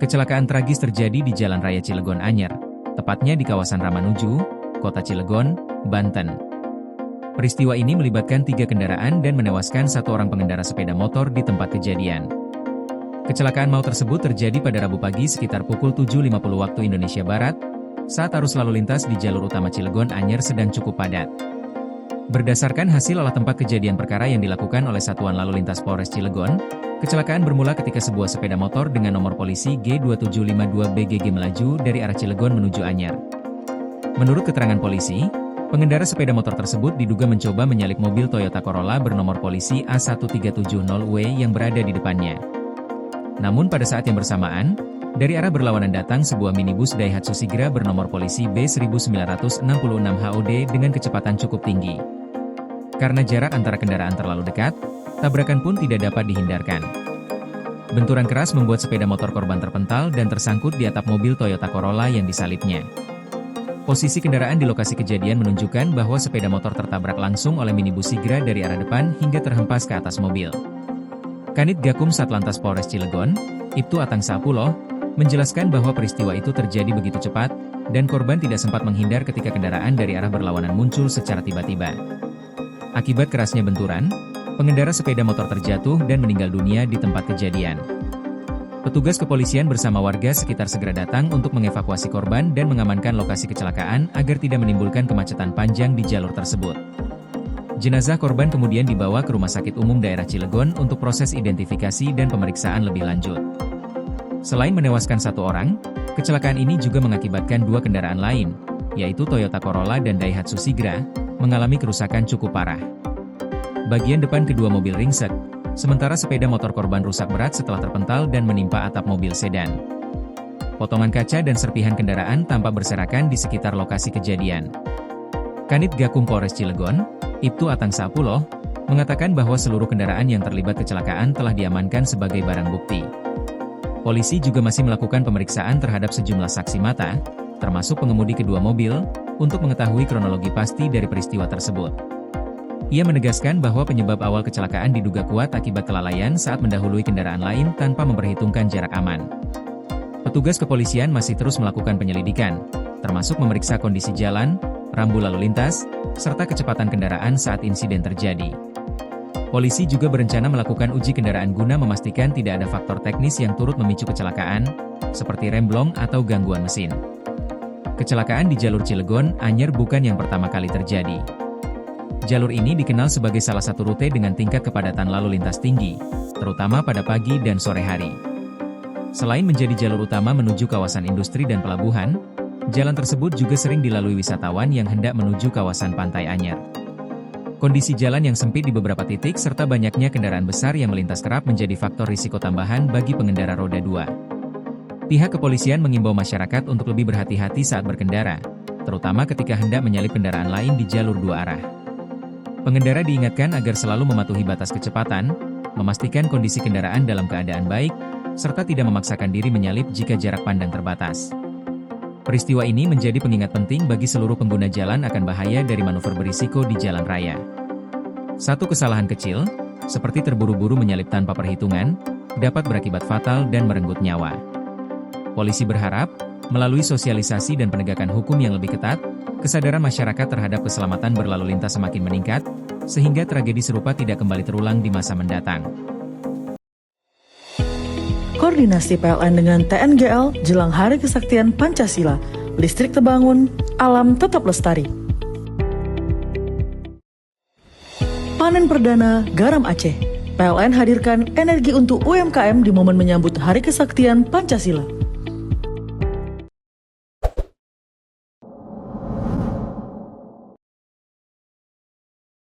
Kecelakaan tragis terjadi di Jalan Raya Cilegon Anyer, tepatnya di kawasan Ramanuju, Kota Cilegon, Banten. Peristiwa ini melibatkan 3 kendaraan dan menewaskan 1 orang pengendara sepeda motor di tempat kejadian. Kecelakaan maut tersebut terjadi pada Rabu pagi sekitar pukul 7.50 waktu Indonesia Barat, saat arus lalu lintas di jalur utama Cilegon Anyer sedang cukup padat. Berdasarkan hasil olah tempat kejadian perkara yang dilakukan oleh Satuan Lalu Lintas Polres Cilegon, kecelakaan bermula ketika sebuah sepeda motor dengan nomor polisi G2752BGG melaju dari arah Cilegon menuju Anyer. Menurut keterangan polisi, pengendara sepeda motor tersebut diduga mencoba menyalip mobil Toyota Corolla bernomor polisi A1370W yang berada di depannya. Namun pada saat yang bersamaan, dari arah berlawanan datang sebuah minibus Daihatsu Sigra bernomor polisi B1966HOD dengan kecepatan cukup tinggi. Karena jarak antara kendaraan terlalu dekat, tabrakan pun tidak dapat dihindarkan. Benturan keras membuat sepeda motor korban terpental dan tersangkut di atap mobil Toyota Corolla yang disalipnya. Posisi kendaraan di lokasi kejadian menunjukkan bahwa sepeda motor tertabrak langsung oleh minibus Sigra dari arah depan hingga terhempas ke atas mobil. Kanit Gakum Satlantas Polres Cilegon, Ibtu Atang Sapuloh, menjelaskan bahwa peristiwa itu terjadi begitu cepat, dan korban tidak sempat menghindar ketika kendaraan dari arah berlawanan muncul secara tiba-tiba. Akibat kerasnya benturan, pengendara sepeda motor terjatuh dan meninggal dunia di tempat kejadian. Petugas kepolisian bersama warga sekitar segera datang untuk mengevakuasi korban dan mengamankan lokasi kecelakaan agar tidak menimbulkan kemacetan panjang di jalur tersebut. Jenazah korban kemudian dibawa ke Rumah Sakit Umum Daerah Cilegon untuk proses identifikasi dan pemeriksaan lebih lanjut. Selain menewaskan 1 orang, kecelakaan ini juga mengakibatkan 2 kendaraan lain, yaitu Toyota Corolla dan Daihatsu Sigra, mengalami kerusakan cukup parah. Bagian depan kedua mobil ringsek, sementara sepeda motor korban rusak berat setelah terpental dan menimpa atap mobil sedan. Potongan kaca dan serpihan kendaraan tampak berserakan di sekitar lokasi kejadian. Kanit Gakum Polres Cilegon, Ibtu Atang Sapuloh, mengatakan bahwa seluruh kendaraan yang terlibat kecelakaan telah diamankan sebagai barang bukti. Polisi juga masih melakukan pemeriksaan terhadap sejumlah saksi mata, termasuk pengemudi kedua mobil, untuk mengetahui kronologi pasti dari peristiwa tersebut. Ia menegaskan bahwa penyebab awal kecelakaan diduga kuat akibat kelalaian saat mendahului kendaraan lain tanpa memperhitungkan jarak aman. Petugas kepolisian masih terus melakukan penyelidikan, termasuk memeriksa kondisi jalan, rambu lalu lintas, serta kecepatan kendaraan saat insiden terjadi. Polisi juga berencana melakukan uji kendaraan guna memastikan tidak ada faktor teknis yang turut memicu kecelakaan, seperti remblong atau gangguan mesin. Kecelakaan di jalur Cilegon Anyer bukan yang pertama kali terjadi. Jalur ini dikenal sebagai salah satu rute dengan tingkat kepadatan lalu lintas tinggi, terutama pada pagi dan sore hari. Selain menjadi jalur utama menuju kawasan industri dan pelabuhan, jalan tersebut juga sering dilalui wisatawan yang hendak menuju kawasan pantai Anyer. Kondisi jalan yang sempit di beberapa titik serta banyaknya kendaraan besar yang melintas kerap menjadi faktor risiko tambahan bagi pengendara roda 2. Pihak kepolisian mengimbau masyarakat untuk lebih berhati-hati saat berkendara, terutama ketika hendak menyalip kendaraan lain di jalur 2 arah. Pengendara diingatkan agar selalu mematuhi batas kecepatan, memastikan kondisi kendaraan dalam keadaan baik, serta tidak memaksakan diri menyalip jika jarak pandang terbatas. Peristiwa ini menjadi pengingat penting bagi seluruh pengguna jalan akan bahaya dari manuver berisiko di jalan raya. Satu kesalahan kecil, seperti terburu-buru menyalip tanpa perhitungan, dapat berakibat fatal dan merenggut nyawa. Polisi berharap, melalui sosialisasi dan penegakan hukum yang lebih ketat, kesadaran masyarakat terhadap keselamatan berlalu lintas semakin meningkat, sehingga tragedi serupa tidak kembali terulang di masa mendatang. Koordinasi PLN dengan TNGL jelang Hari Kesaktian Pancasila, listrik terbangun, alam tetap lestari. Panen perdana garam Aceh. PLN hadirkan energi untuk UMKM di momen menyambut Hari Kesaktian Pancasila.